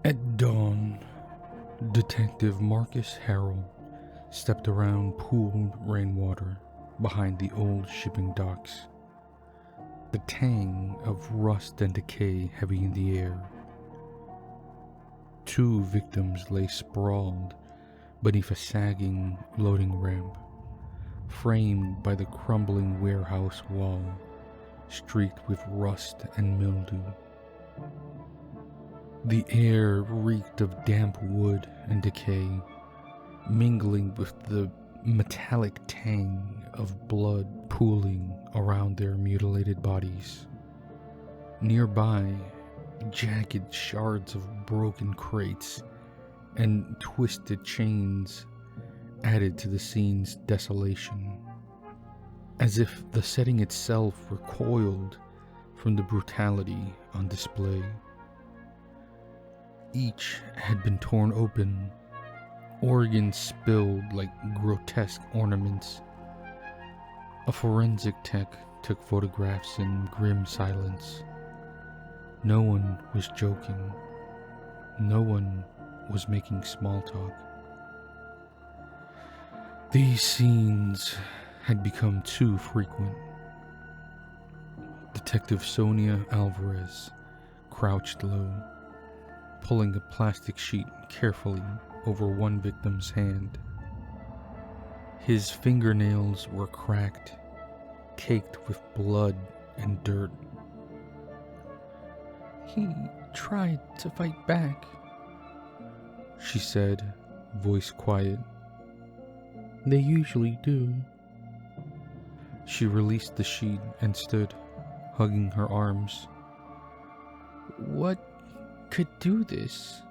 At dawn, Detective Marcus Harrell stepped around pooled rainwater behind the old shipping docks, the tang of rust and decay heavy in the air. Two victims lay sprawled beneath a sagging loading ramp, framed by the crumbling warehouse wall, streaked with rust and mildew. The air reeked of damp wood and decay, mingling with the metallic tang of blood pooling around their mutilated bodies. Nearby, jagged shards of broken crates and twisted chains added to the scene's desolation, as if the setting itself recoiled from the brutality on display. Each had been torn open, organs spilled like grotesque ornaments. A forensic tech took photographs in grim silence. No one was joking. No one was making small talk. These scenes had become too frequent. Detective Sonia Alvarez crouched low, pulling a plastic sheet carefully over one victim's hand. His fingernails were cracked, caked with blood and dirt. "He tried to fight back," she said, voice quiet. "They usually do." She released the sheet and stood, hugging her arms. "What could do this?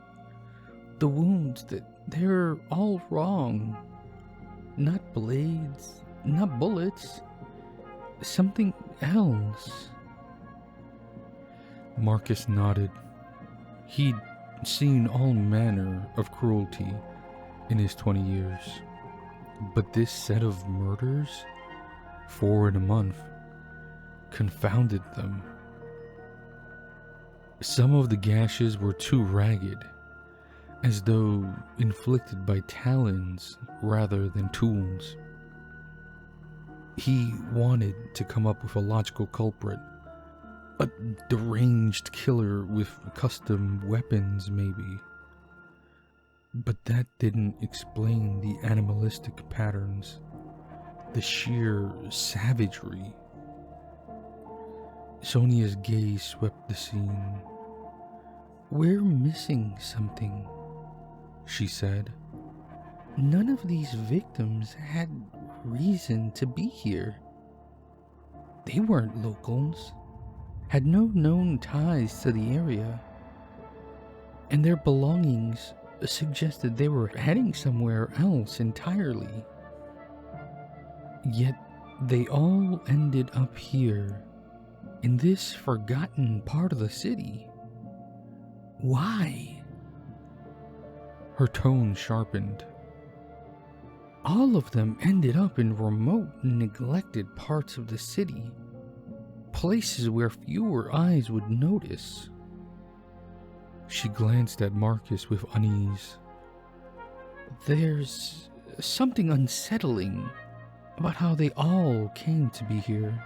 The wounds, they're all wrong. Not blades, not bullets. Something else." Marcus nodded. He'd seen all manner of cruelty in his 20 years, but this set of murders, 4 in a month, confounded them. Some of the gashes were too ragged, as though inflicted by talons rather than tools. He wanted to come up with a logical culprit, a deranged killer with custom weapons maybe. But that didn't explain the animalistic patterns, the sheer savagery. Sonia's gaze swept the scene. "We're missing something," she said. "None of these victims had reason to be here. They weren't locals, had no known ties to the area, and their belongings suggested they were heading somewhere else entirely. Yet they all ended up here, in this forgotten part of the city. Why?" Her tone sharpened. "All of them ended up in remote, neglected parts of the city, places where fewer eyes would notice." She glanced at Marcus with unease. "There's something unsettling about how they all came to be here."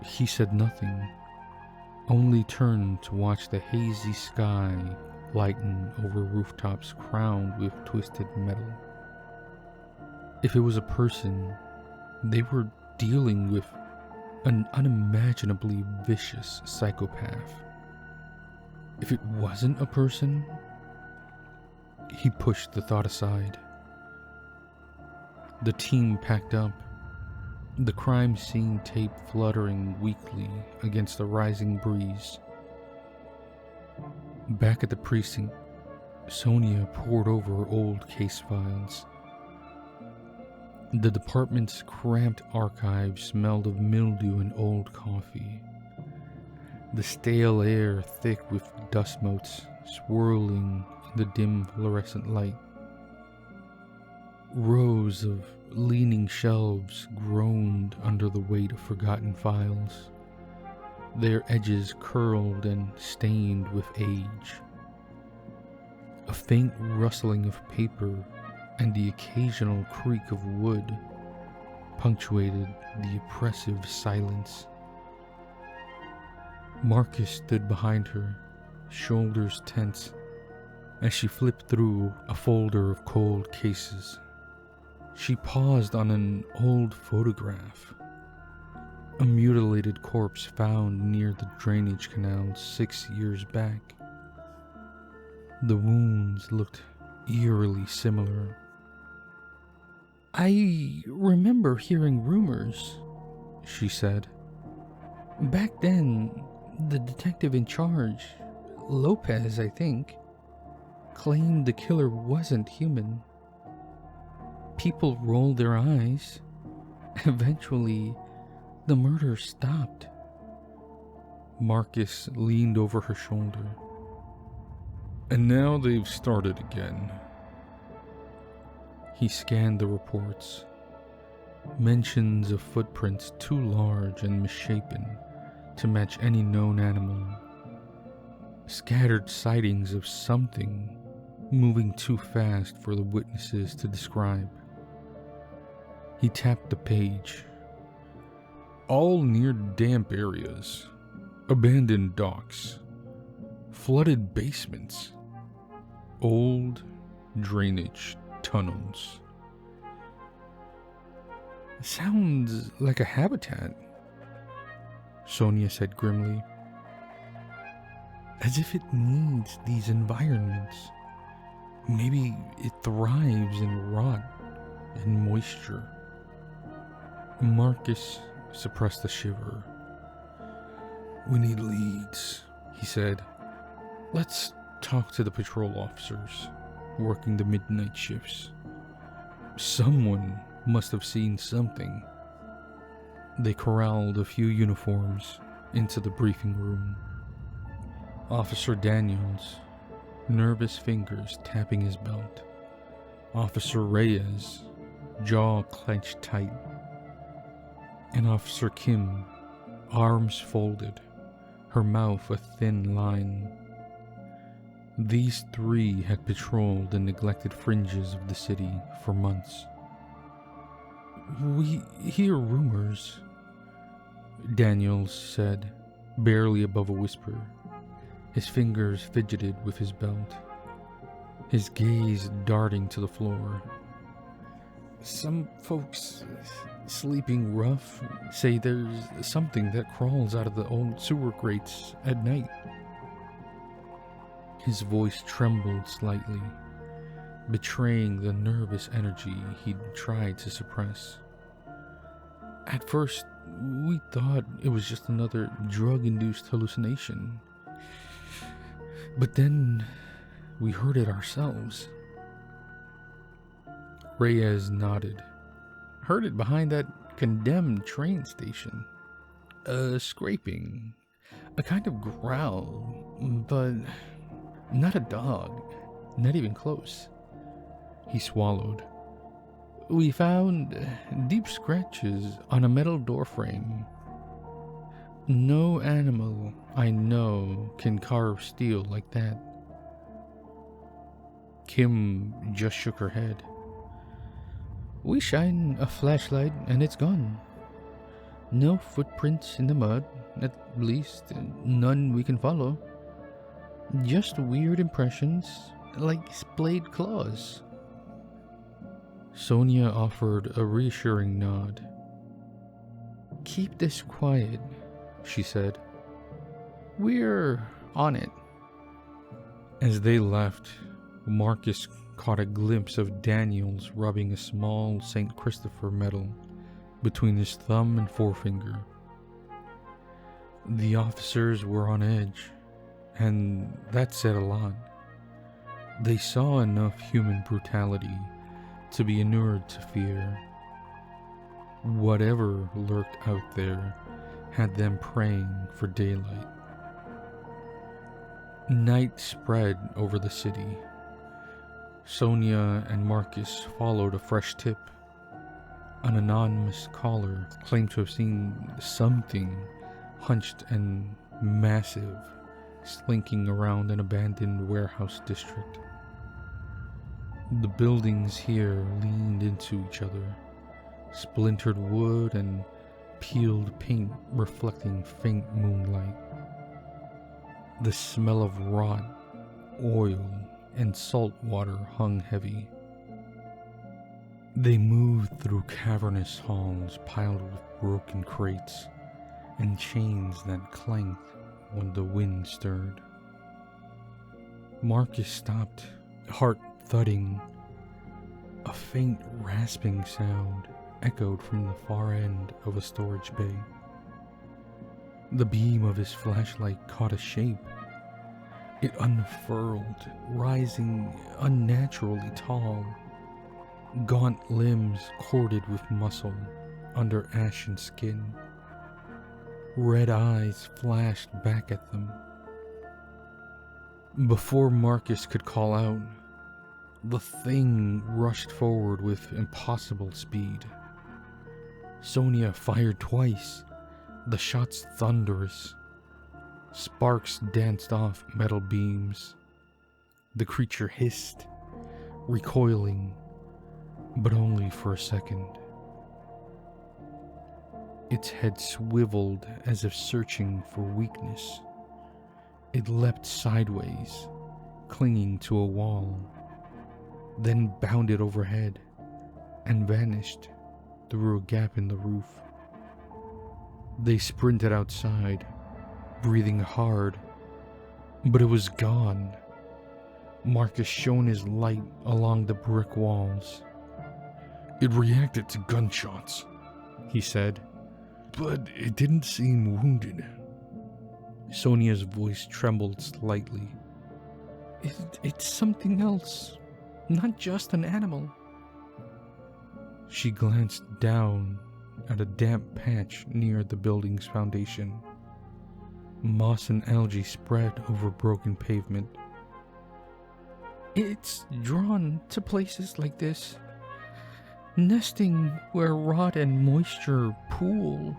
He said nothing, only turned to watch the hazy sky lighten over rooftops crowned with twisted metal. If it was a person, they were dealing with an unimaginably vicious psychopath. If it wasn't a person, he pushed the thought aside. The team packed up, the crime scene tape fluttering weakly against the rising breeze. Back at the precinct, Sonia pored over old case files. The department's cramped archive smelled of mildew and old coffee, the stale air thick with dust motes swirling in the dim fluorescent light. Rows of leaning shelves groaned under the weight of forgotten files, their edges curled and stained with age. A faint rustling of paper and the occasional creak of wood punctuated the oppressive silence. Marcus stood behind her, shoulders tense, as she flipped through a folder of cold cases. She paused on an old photograph. A mutilated corpse found near the drainage canal 6 years back. The wounds looked eerily similar. "I remember hearing rumors," she said. "Back then, the detective in charge, Lopez, I think, claimed the killer wasn't human. People rolled their eyes. Eventually, the murder stopped." Marcus leaned over her shoulder. "And now they've started again." He scanned the reports. Mentions of footprints too large and misshapen to match any known animal. Scattered sightings of something moving too fast for the witnesses to describe. He tapped the page. "All near damp areas, abandoned docks, flooded basements, old drainage tunnels." "Sounds like a habitat," Sonia said grimly. "As if it needs these environments. Maybe it thrives in rot and moisture." Marcus suppressed a shiver. "We need leads," he said. "Let's talk to the patrol officers working the midnight shifts. Someone must have seen something." They corralled a few uniforms into the briefing room. Officer Daniels, nervous fingers tapping his belt. Officer Reyes, jaw clenched tight. And Officer Kim, arms folded, her mouth a thin line. These three had patrolled the neglected fringes of the city for months. "We hear rumors," Daniels said, barely above a whisper. His fingers fidgeted with his belt, his gaze darting to the floor. "Some folks sleeping rough say there's something that crawls out of the old sewer grates at night." His voice trembled slightly, betraying the nervous energy he'd tried to suppress. "At first, we thought it was just another drug-induced hallucination. But then we heard it ourselves." Reyes nodded. "Heard it behind that condemned train station. A scraping, a kind of growl, but not a dog, not even close." He swallowed. "We found deep scratches on a metal doorframe. No animal I know can carve steel like that." Kim just shook her head. "We shine a flashlight and it's gone. No footprints in the mud, at least none we can follow. Just weird impressions, like splayed claws." Sonia offered a reassuring nod. "Keep this quiet," she said. "We're on it." As they left, Marcus caught a glimpse of Daniels rubbing a small St. Christopher medal between his thumb and forefinger. The officers were on edge, and that said a lot. They saw enough human brutality to be inured to fear. Whatever lurked out there had them praying for daylight. Night spread over the city. Sonia and Marcus followed a fresh tip. An anonymous caller claimed to have seen something hunched and massive, slinking around an abandoned warehouse district. The buildings here leaned into each other, splintered wood and peeled paint reflecting faint moonlight. The smell of rot, oil, and salt water hung heavy. They moved through cavernous halls piled with broken crates and chains that clanked when the wind stirred. Marcus stopped, heart thudding. A faint rasping sound echoed from the far end of a storage bay. The beam of his flashlight caught a shape. It unfurled, rising unnaturally tall, gaunt limbs corded with muscle under ashen skin. Red eyes flashed back at them. Before Marcus could call out, the thing rushed forward with impossible speed. Sonia fired twice, the shots thunderous. Sparks danced off metal beams. The creature hissed, recoiling, but only for a second. Its head swiveled as if searching for weakness. It leapt sideways, clinging to a wall, then bounded overhead and vanished through a gap in the roof. They sprinted outside, breathing hard, but it was gone. Marcus shone his light along the brick walls. It reacted to gunshots, he said, but it didn't seem wounded. Sonia's voice trembled slightly. It's something else, not just an animal. She glanced down at a damp patch near the building's foundation. Moss and algae spread over broken pavement. It's drawn to places like this, nesting where rot and moisture pool.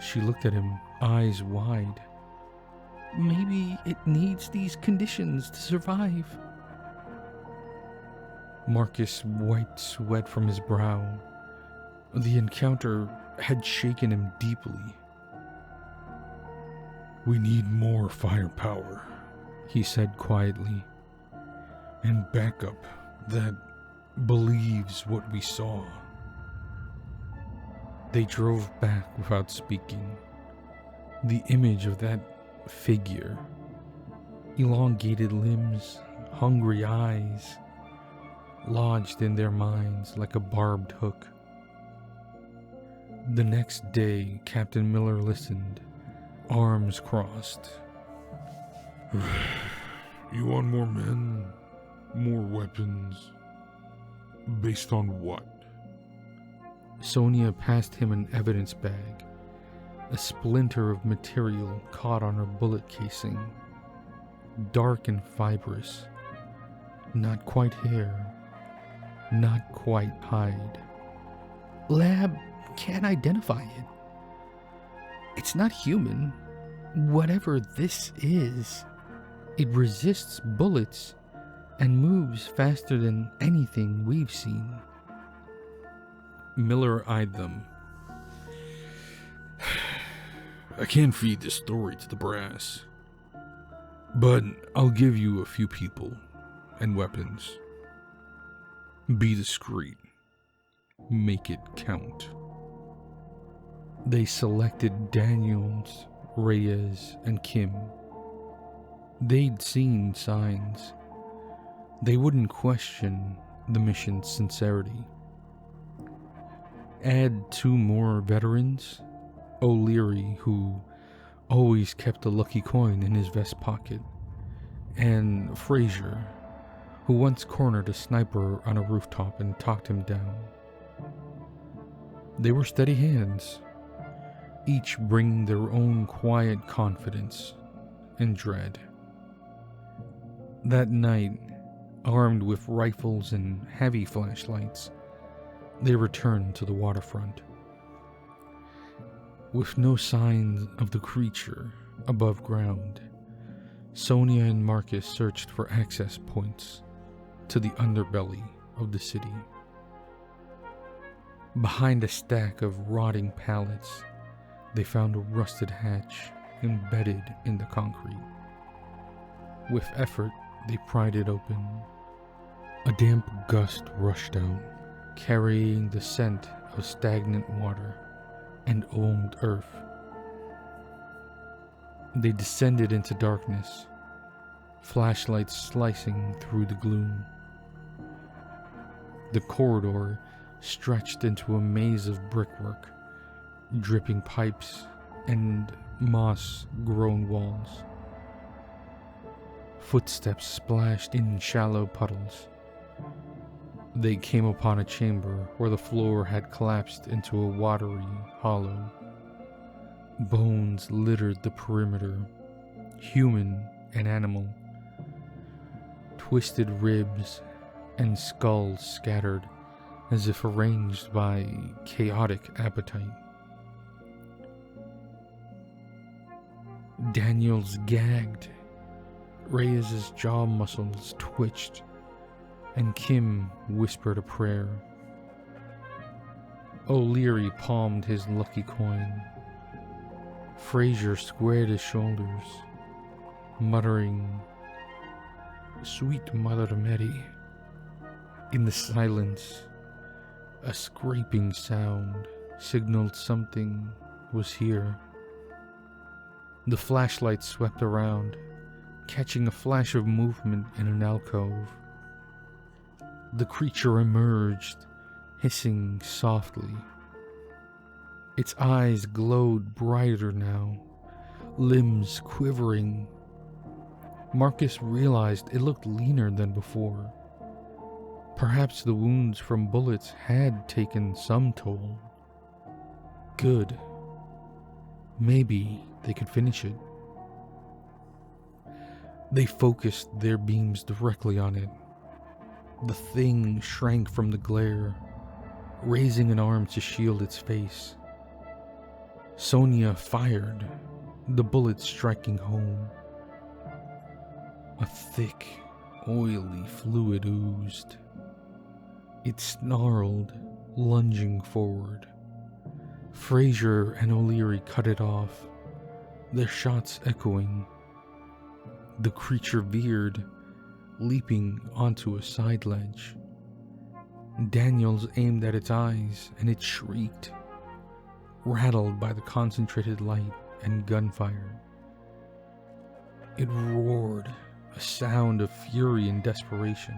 She looked at him, eyes wide. Maybe it needs these conditions to survive. Marcus wiped sweat from his brow. The encounter had shaken him deeply. We need more firepower, he said quietly, and backup that believes what we saw. They drove back without speaking. The image of that figure, elongated limbs, hungry eyes, lodged in their minds like a barbed hook. The next day, Captain Miller listened, arms crossed. You want more men? More weapons? Based on what? Sonia passed him an evidence bag, a splinter of material caught on her bullet casing, dark and fibrous, not quite hair, not quite hide. Lab can't identify it. It's not human. Whatever this is, it resists bullets and moves faster than anything we've seen. Miller eyed them. I can't feed this story to the brass, but I'll give you a few people and weapons. Be discreet. Make it count. They selected Daniels, Reyes, and Kim. They'd seen signs. They wouldn't question the mission's sincerity. Add 2 more veterans, O'Leary, who always kept a lucky coin in his vest pocket, and Frazier, who once cornered a sniper on a rooftop and talked him down. They were steady hands, each bringing their own quiet confidence and dread. That night, armed with rifles and heavy flashlights, they returned to the waterfront. With no signs of the creature above ground, Sonia and Marcus searched for access points to the underbelly of the city. Behind a stack of rotting pallets, they found a rusted hatch embedded in the concrete. With effort, they pried it open. A damp gust rushed out, carrying the scent of stagnant water and old earth. They descended into darkness, flashlights slicing through the gloom. The corridor stretched into a maze of brickwork, dripping pipes, and moss-grown walls. Footsteps splashed in shallow puddles. They came upon a chamber where the floor had collapsed into a watery hollow. Bones littered the perimeter, human and animal. Twisted ribs and skulls scattered as if arranged by chaotic appetite. Daniels gagged. Reyes's jaw muscles twitched, and Kim whispered a prayer. O'Leary palmed his lucky coin. Fraser squared his shoulders, muttering, "Sweet Mother Mary." In the silence, a scraping sound signaled something was here. The flashlight swept around, catching a flash of movement in an alcove. The creature emerged, hissing softly. Its eyes glowed brighter now, limbs quivering. Marcus realized it looked leaner than before. Perhaps the wounds from bullets had taken some toll. Good. Maybe they could finish it. They focused their beams directly on it. The thing shrank from the glare, raising an arm to shield its face. Sonia fired, the bullet striking home. A thick, oily fluid oozed. It snarled, lunging forward. Fraser and O'Leary cut it off, their shots echoing. The creature veered, leaping onto a side ledge. Daniels aimed at its eyes, and it shrieked, rattled by the concentrated light and gunfire. It roared, a sound of fury and desperation.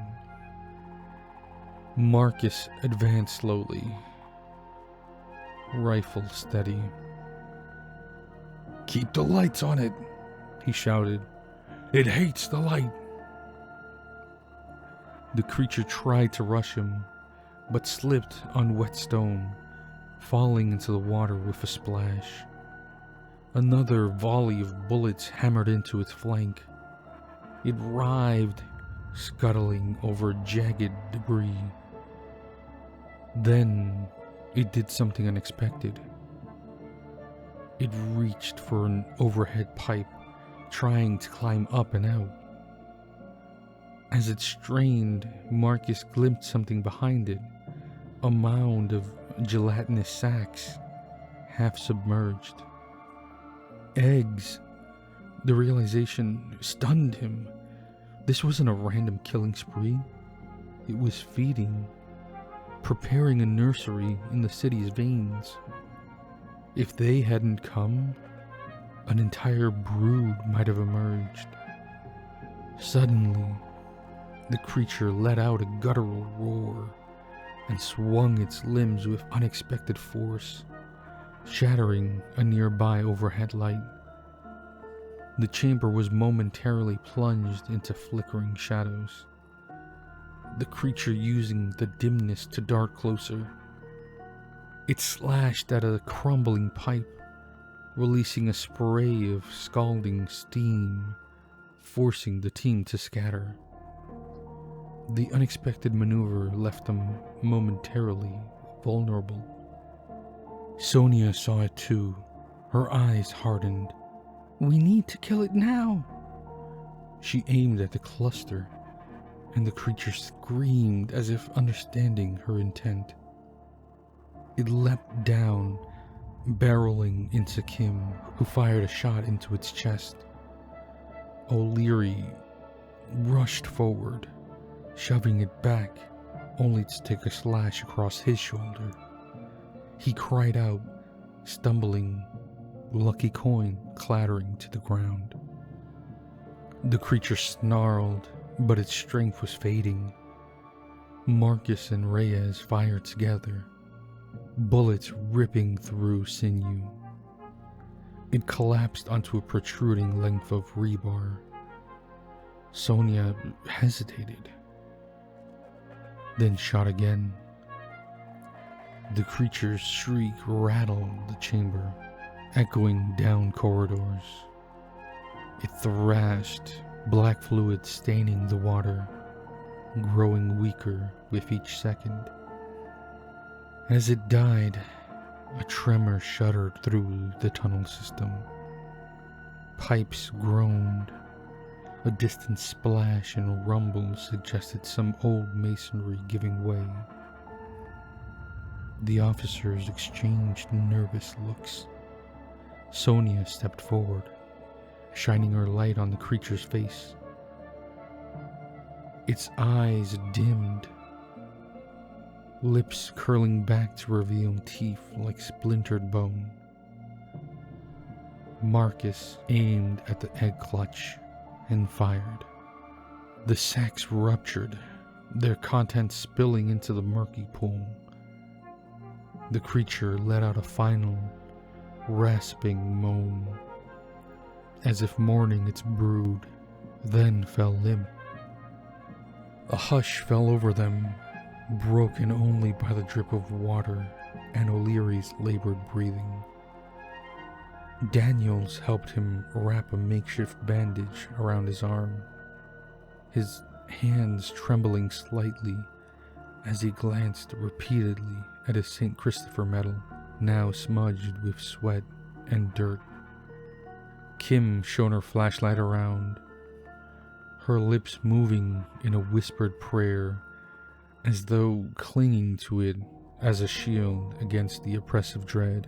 Marcus advanced slowly, rifle steady. "Keep the lights on it," he shouted. "It hates the light." The creature tried to rush him, but slipped on wet stone, falling into the water with a splash. Another volley of bullets hammered into its flank. It writhed, scuttling over jagged debris. Then it did something unexpected. It reached for an overhead pipe, trying to climb up and out. As it strained, Marcus glimpsed something behind it, a mound of gelatinous sacks, half submerged. Eggs! The realization stunned him. This wasn't a random killing spree. It was feeding, preparing a nursery in the city's veins. If they hadn't come, an entire brood might have emerged. Suddenly, the creature let out a guttural roar and swung its limbs with unexpected force, shattering a nearby overhead light. The chamber was momentarily plunged into flickering shadows, the creature using the dimness to dart closer. It slashed at a crumbling pipe, releasing a spray of scalding steam, forcing the team to scatter. The unexpected maneuver left them momentarily vulnerable. Sonia saw it too, Her eyes hardened. "We need to kill it now." She aimed at the cluster, and the creature screamed as if understanding her intent. It leapt down, barreling into Kim, who fired a shot into its chest. O'Leary rushed forward, shoving it back, only to take a slash across his shoulder. He cried out, stumbling, lucky coin clattering to the ground. The creature snarled, but its strength was fading. Marcus and Reyes fired together, bullets ripping through sinew. It collapsed onto a protruding length of rebar. Sonia hesitated, then shot again. The creature's shriek rattled the chamber, echoing down corridors. It thrashed, black fluid staining the water, growing weaker with each second. As it died, a tremor shuddered through the tunnel system. Pipes groaned. A distant splash and rumble suggested some old masonry giving way. The officers exchanged nervous looks. Sonia stepped forward, shining her light on the creature's face. Its eyes dimmed, lips curling back to reveal teeth like splintered bone. Marcus aimed at the egg clutch and fired. The sacks ruptured, their contents spilling into the murky pool. The creature let out a final, rasping moan, as if mourning its brood, then fell limp. A hush fell over them, broken only by the drip of water and O'Leary's labored breathing. Daniels helped him wrap a makeshift bandage around his arm, his hands trembling slightly as he glanced repeatedly at his St. Christopher medal, now smudged with sweat and dirt. Kim shone her flashlight around, her lips moving in a whispered prayer, as though clinging to it as a shield against the oppressive dread.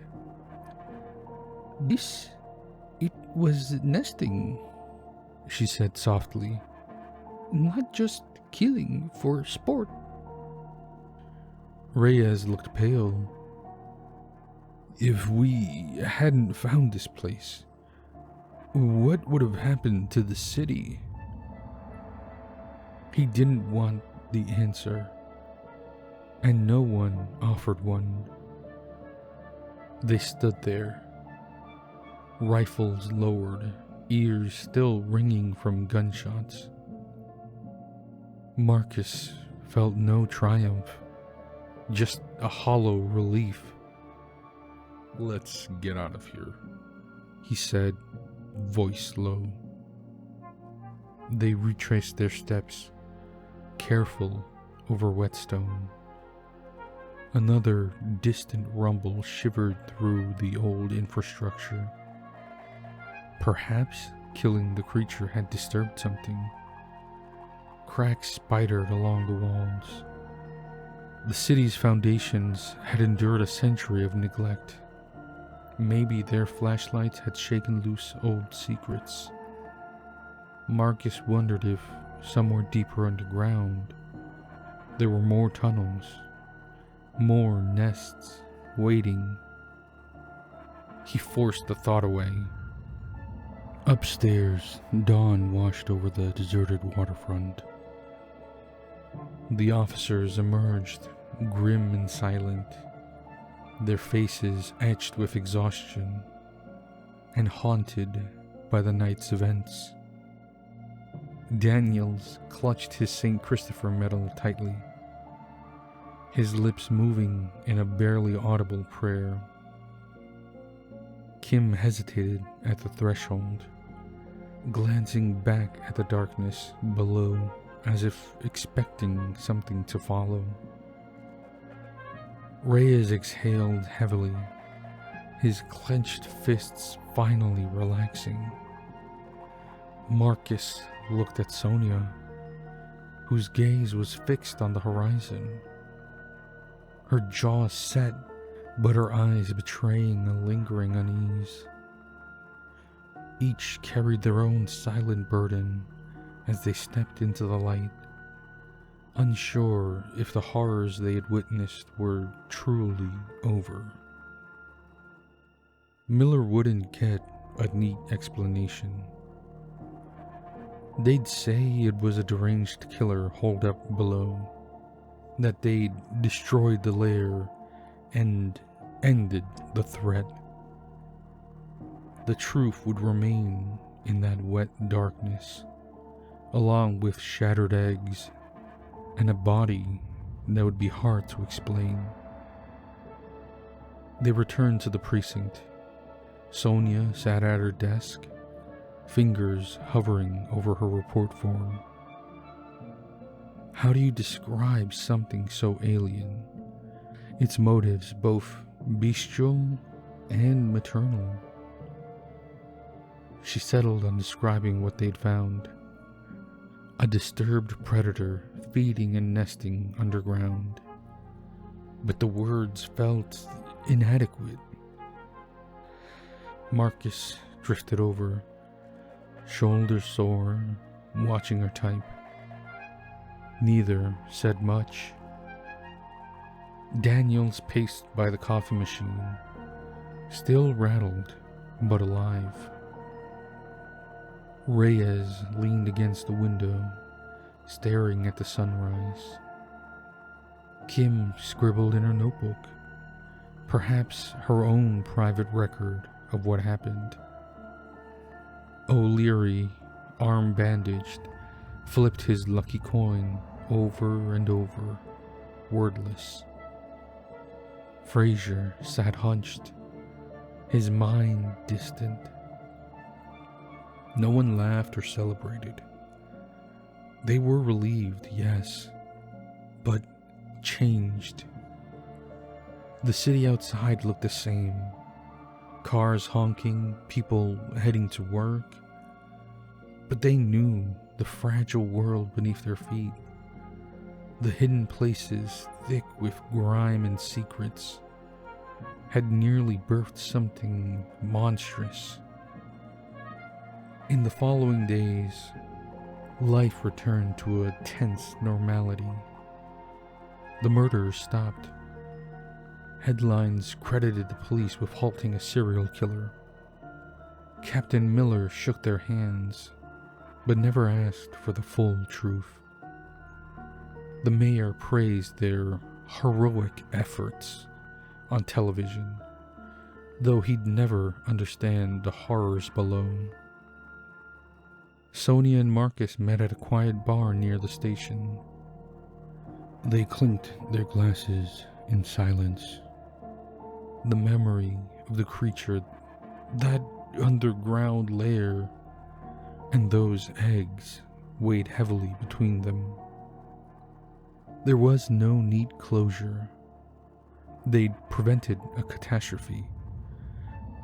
It was nesting," she said softly. "Not just killing for sport." Reyes looked pale. "If we hadn't found this place, what would have happened to the city?" He didn't want the answer, and no one offered one. They stood there, rifles lowered, ears still ringing from gunshots. Marcus felt no triumph, just a hollow relief. "Let's get out of here," he said, voice low. They retraced their steps, careful over whetstone. Another distant rumble shivered through the old infrastructure. Perhaps killing the creature had disturbed something. Cracks spidered along the walls. The city's foundations had endured a century of neglect. Maybe their flashlights had shaken loose old secrets. Marcus wondered if, somewhere deeper underground, there were more tunnels, more nests waiting. He forced the thought away. Upstairs, dawn washed over the deserted waterfront. The officers emerged, grim and silent, their faces etched with exhaustion and haunted by the night's events. Daniels clutched his St. Christopher medal tightly, his lips moving in a barely audible prayer. Kim hesitated at the threshold, glancing back at the darkness below as if expecting something to follow. Reyes exhaled heavily, his clenched fists finally relaxing. Marcus looked at Sonia, whose gaze was fixed on the horizon. Her jaw set, but her eyes betraying a lingering unease. Each carried their own silent burden as they stepped into the light, unsure if the horrors they had witnessed were truly over. Miller wouldn't get a neat explanation. They'd say it was a deranged killer holed up below, that they'd destroyed the lair and ended the threat. The truth would remain in that wet darkness, along with shattered eggs and a body that would be hard to explain. They returned to the precinct. Sonia sat at her desk, fingers hovering over her report form. How do you describe something so alien? Its motives both bestial and maternal. She settled on describing what they'd found. A disturbed predator feeding and nesting underground. But the words felt inadequate. Marcus drifted over, shoulders sore, watching her type. Neither said much. Daniels paced by the coffee machine, still rattled but alive. Reyes leaned against the window, staring at the sunrise. Kim scribbled in her notebook, perhaps her own private record of what happened. O'Leary, arm bandaged, flipped his lucky coin over and over, wordless. Frazier sat hunched, his mind distant. No one laughed or celebrated. They were relieved, yes, but changed. The city outside looked the same. Cars honking, people heading to work. But they knew the fragile world beneath their feet. The hidden places, thick with grime and secrets, had nearly birthed something monstrous. In the following days, life returned to a tense normality. The murderers stopped. Headlines credited the police with halting a serial killer. Captain Miller shook their hands, but never asked for the full truth. The mayor praised their heroic efforts on television, though he'd never understand the horrors below. Sonia and Marcus met at a quiet bar near the station. They clinked their glasses in silence. The memory of the creature, that underground lair, and those eggs weighed heavily between them. There was no neat closure. They'd prevented a catastrophe,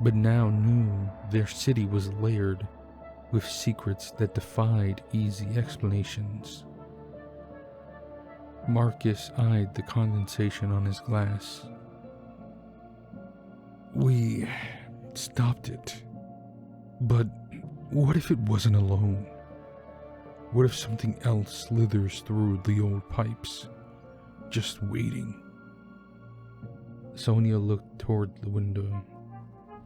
but now knew their city was layered with secrets that defied easy explanations. Marcus eyed the condensation on his glass. We stopped it. But what if it wasn't alone? What if something else slithers through the old pipes, just waiting? Sonia looked toward the window.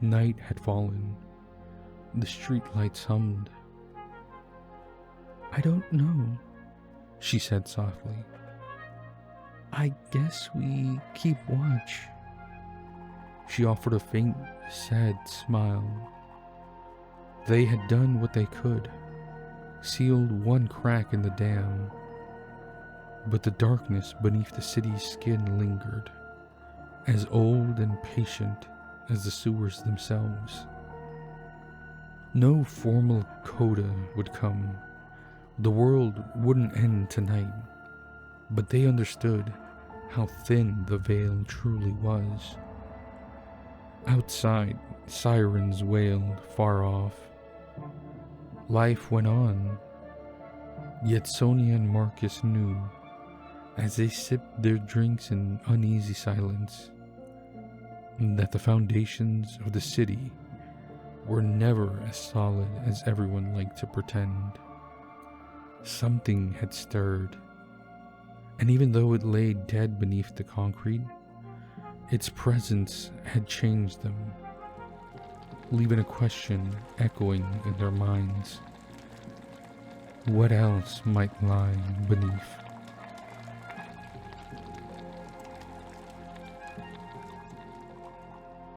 Night had fallen. The streetlights hummed. I don't know, she said softly. I guess we keep watch. She offered a faint, sad smile. They had done what they could, sealed one crack in the dam, but the darkness beneath the city's skin lingered, as old and patient as the sewers themselves. No formal coda would come. The world wouldn't end tonight, but they understood how thin the veil truly was. Outside, sirens wailed far off. Life went on, yet Sonia and Marcus knew, as they sipped their drinks in uneasy silence, that the foundations of the city were never as solid as everyone liked to pretend. Something had stirred, and even though it lay dead beneath the concrete, its presence had changed them, leaving a question echoing in their minds. What else might lie beneath?